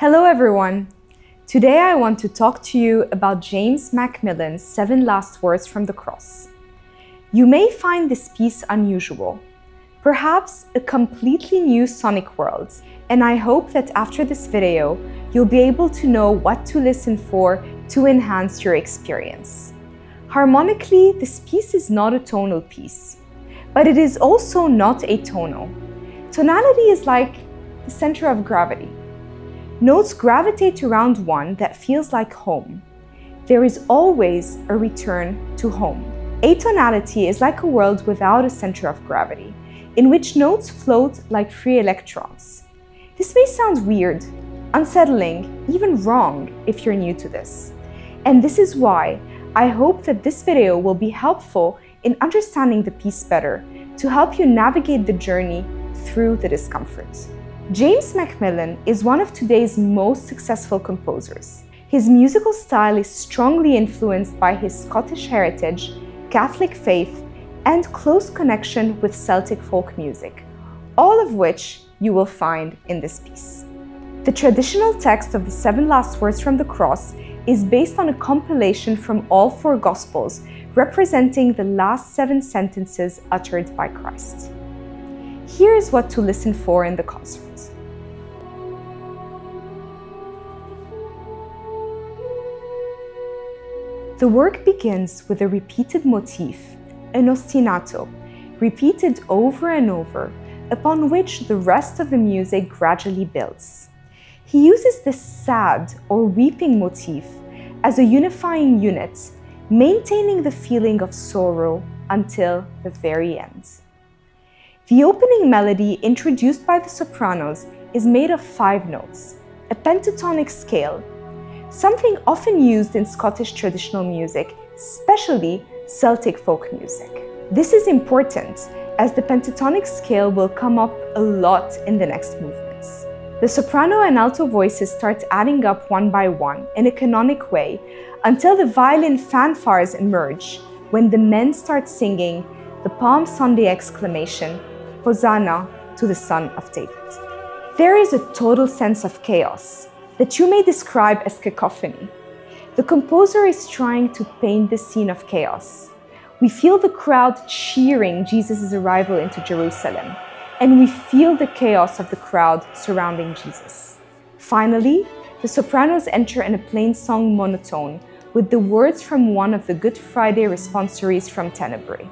Hello everyone! Today I want to talk to you about James MacMillan's 7 Last Words from the Cross. You may find this piece unusual, perhaps a completely new sonic world, and I hope that after this video, you'll be able to know what to listen for to enhance your experience. Harmonically, this piece is not a tonal piece, but it is also not atonal. Tonality is like the center of gravity. Notes gravitate around one that feels like home. There is always a return to home. Atonality is like a world without a center of gravity, in which notes float like free electrons. This may sound weird, unsettling, even wrong if you're new to this. And this is why I hope that this video will be helpful in understanding the piece better, to help you navigate the journey through the discomfort. James MacMillan is one of today's most successful composers. His musical style is strongly influenced by his Scottish heritage, Catholic faith, and close connection with Celtic folk music, all of which you will find in this piece. The traditional text of the 7 Last Words from the Cross is based on a compilation from all 4 Gospels, representing the last 7 sentences uttered by Christ. Here is what to listen for in the concert. The work begins with a repeated motif, an ostinato, repeated over and over, upon which the rest of the music gradually builds. He uses this sad or weeping motif as a unifying unit, maintaining the feeling of sorrow until the very end. The opening melody introduced by the sopranos is made of 5 notes, a pentatonic scale, something often used in Scottish traditional music, especially Celtic folk music. This is important as the pentatonic scale will come up a lot in the next movements. The soprano and alto voices start adding up one by one in a canonic way until the violin fanfares emerge when the men start singing the Palm Sunday exclamation, Hosanna to the Son of David. There is a total sense of chaos that you may describe as cacophony. The composer is trying to paint the scene of chaos. We feel the crowd cheering Jesus' arrival into Jerusalem, and we feel the chaos of the crowd surrounding Jesus. Finally, the sopranos enter in a plain song monotone with the words from one of the Good Friday responsories from Tenebrae.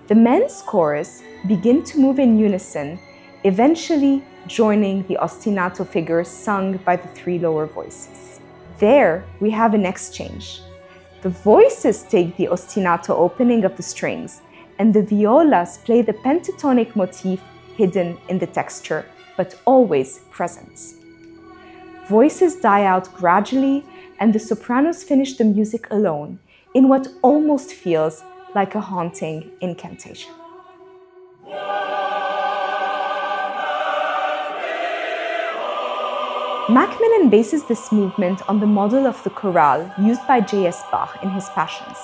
The men's chorus begin to move in unison, eventually joining the ostinato figure sung by the 3 lower voices. There we have an exchange. The voices take the ostinato opening of the strings, and the violas play the pentatonic motif hidden in the texture, but always present. Voices die out gradually, and the sopranos finish the music alone, in what almost feels like a haunting incantation. MacMillan bases this movement on the model of the chorale used by J.S. Bach in his Passions.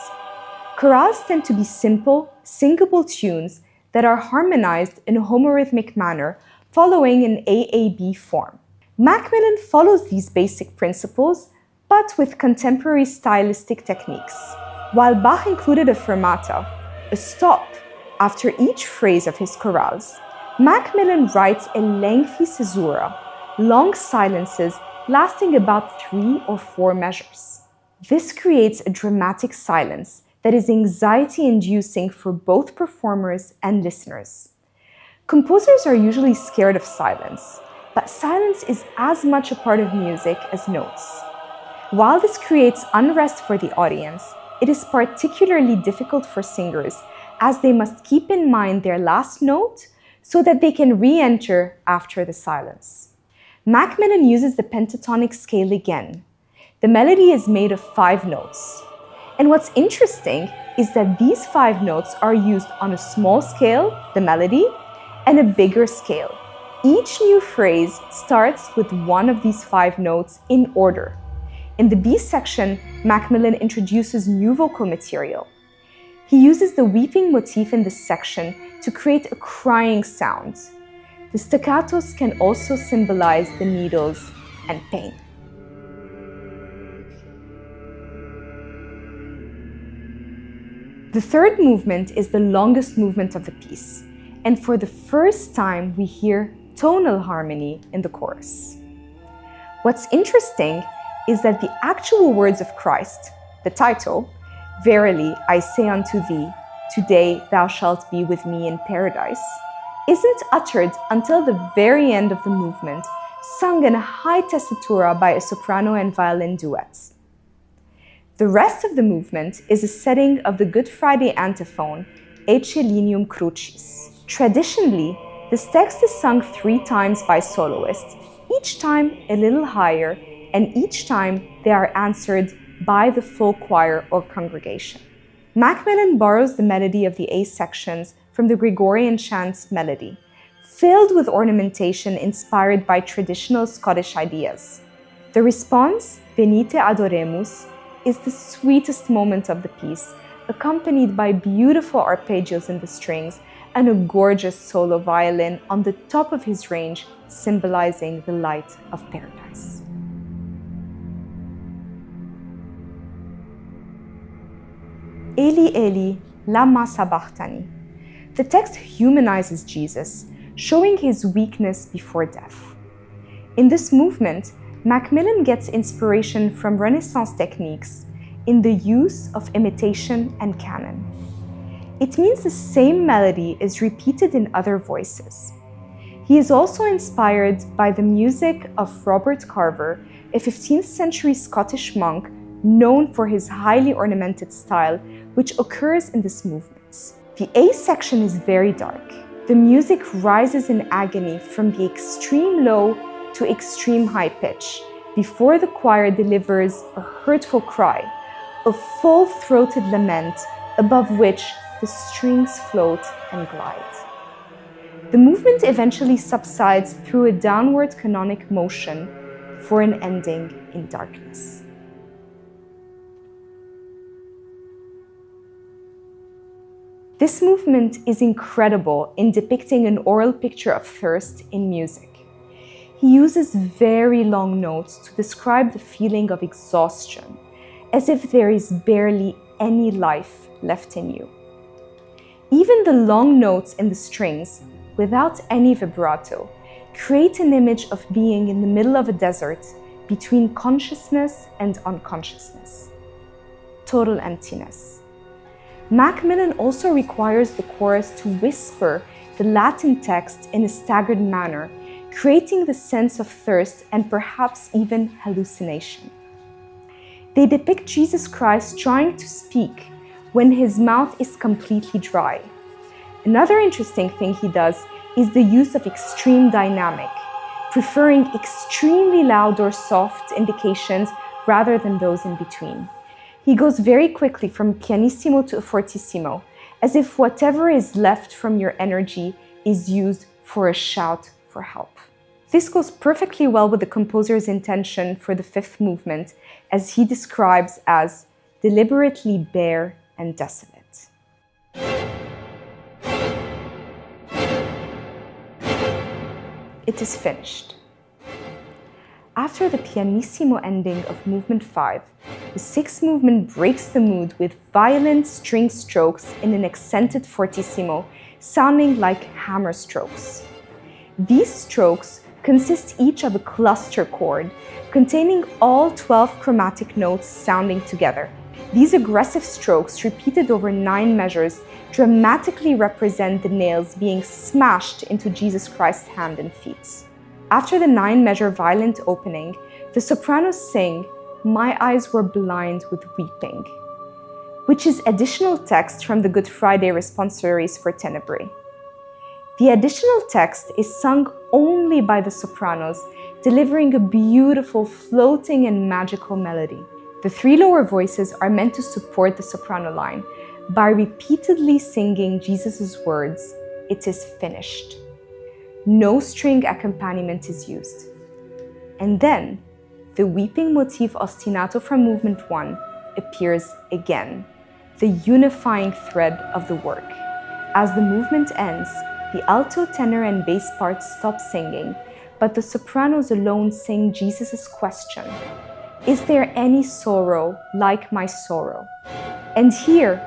Chorales tend to be simple, singable tunes that are harmonized in a homorhythmic manner following an AAB form. MacMillan follows these basic principles, but with contemporary stylistic techniques. While Bach included a fermata, a stop, after each phrase of his chorales, MacMillan writes a lengthy caesura, long silences lasting about 3 or 4 measures. This creates a dramatic silence that is anxiety-inducing for both performers and listeners. Composers are usually scared of silence, but silence is as much a part of music as notes. While this creates unrest for the audience, it is particularly difficult for singers as they must keep in mind their last note so that they can re-enter after the silence. MacMillan uses the pentatonic scale again. The melody is made of 5 notes. And what's interesting is that these 5 notes are used on a small scale, the melody, and a bigger scale. Each new phrase starts with one of these 5 notes in order. In the B section, MacMillan introduces new vocal material. He uses the weeping motif in this section to create a crying sound. The staccatos can also symbolize the needles and pain. The third movement is the longest movement of the piece, and for the first time we hear tonal harmony in the chorus. What's interesting is that the actual words of Christ, the title, "Verily I say unto thee, today thou shalt be with me in paradise," isn't uttered until the very end of the movement, sung in a high tessitura by a soprano and violin duet. The rest of the movement is a setting of the Good Friday antiphon, Ecce Lignum Crucis. Traditionally, this text is sung 3 times by soloists, each time a little higher, and each time they are answered by the full choir or congregation. MacMillan borrows the melody of the A sections from the Gregorian chant melody, filled with ornamentation inspired by traditional Scottish ideas. The response, Venite adoremus, is the sweetest moment of the piece, accompanied by beautiful arpeggios in the strings and a gorgeous solo violin on the top of his range, symbolizing the light of paradise. Eli Eli, lama sabachthani. The text humanizes Jesus, showing his weakness before death. In this movement, MacMillan gets inspiration from Renaissance techniques in the use of imitation and canon. It means the same melody is repeated in other voices. He is also inspired by the music of Robert Carver, a 15th century Scottish monk known for his highly ornamented style, which occurs in this movement. The A section is very dark. The music rises in agony from the extreme low to extreme high pitch, before the choir delivers a hurtful cry, a full-throated lament above which the strings float and glide. The movement eventually subsides through a downward canonic motion for an ending in darkness. This movement is incredible in depicting an oral picture of thirst in music. He uses very long notes to describe the feeling of exhaustion, as if there is barely any life left in you. Even the long notes in the strings, without any vibrato, create an image of being in the middle of a desert between consciousness and unconsciousness. Total emptiness. MacMillan also requires the chorus to whisper the Latin text in a staggered manner, creating the sense of thirst and perhaps even hallucination. They depict Jesus Christ trying to speak when his mouth is completely dry. Another interesting thing he does is the use of extreme dynamic, preferring extremely loud or soft indications rather than those in between. He goes very quickly from pianissimo to fortissimo, as if whatever is left from your energy is used for a shout for help. This goes perfectly well with the composer's intention for the fifth movement, as he describes as deliberately bare and desolate. It is finished. After the pianissimo ending of movement 5, the sixth movement breaks the mood with violent string strokes in an accented fortissimo, sounding like hammer strokes. These strokes consist each of a cluster chord, containing all 12 chromatic notes sounding together. These aggressive strokes, repeated over 9 measures, dramatically represent the nails being smashed into Jesus Christ's hand and feet. After the 9-measure violent opening, the sopranos sing, "My eyes were blind with weeping," which is additional text from the Good Friday responsories for Tenebrae. The additional text is sung only by the sopranos, delivering a beautiful, floating and magical melody. The 3 lower voices are meant to support the soprano line by repeatedly singing Jesus' words, "It is finished." No string accompaniment is used. And then, the weeping motif ostinato from movement 1 appears again, the unifying thread of the work. As the movement ends, the alto, tenor, and bass parts stop singing, but the sopranos alone sing Jesus' question, "Is there any sorrow like my sorrow?" And here,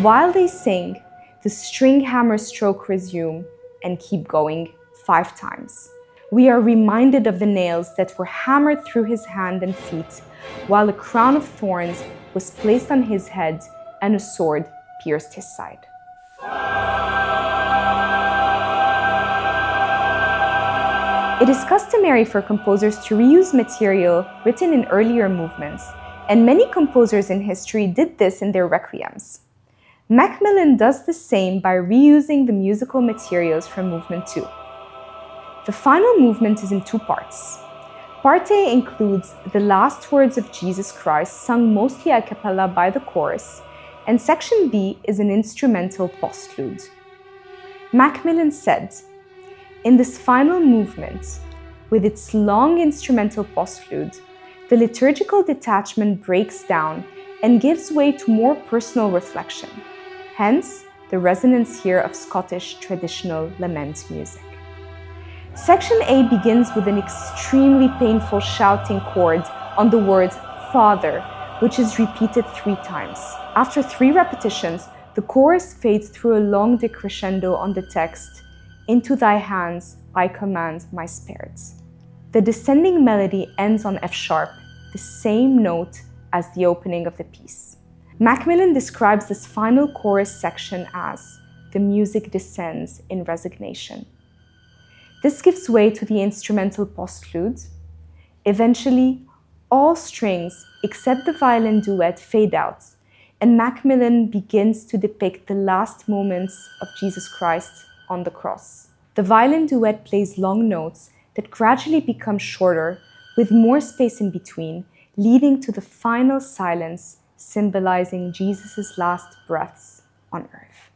while they sing, the string hammer stroke resume and keep going 5 times. We are reminded of the nails that were hammered through his hand and feet, while a crown of thorns was placed on his head and a sword pierced his side. It is customary for composers to reuse material written in earlier movements, and many composers in history did this in their requiems. MacMillan does the same by reusing the musical materials from Movement 2. The final movement is in 2 parts. Part A includes the last words of Jesus Christ sung mostly a cappella by the chorus, and Section B is an instrumental postlude. MacMillan said, "In this final movement, with its long instrumental postlude, the liturgical detachment breaks down and gives way to more personal reflection. Hence, the resonance here of Scottish traditional lament music." Section A begins with an extremely painful shouting chord on the word Father, which is repeated 3 times. After 3 repetitions, the chorus fades through a long decrescendo on the text, "Into thy hands I command my spirit." The descending melody ends on F sharp, the same note as the opening of the piece. MacMillan describes this final chorus section as "the music descends in resignation." This gives way to the instrumental postlude. Eventually, all strings except the violin duet fade out, and MacMillan begins to depict the last moments of Jesus Christ on the cross. The violin duet plays long notes that gradually become shorter, with more space in between, leading to the final silence, symbolizing Jesus' last breaths on earth.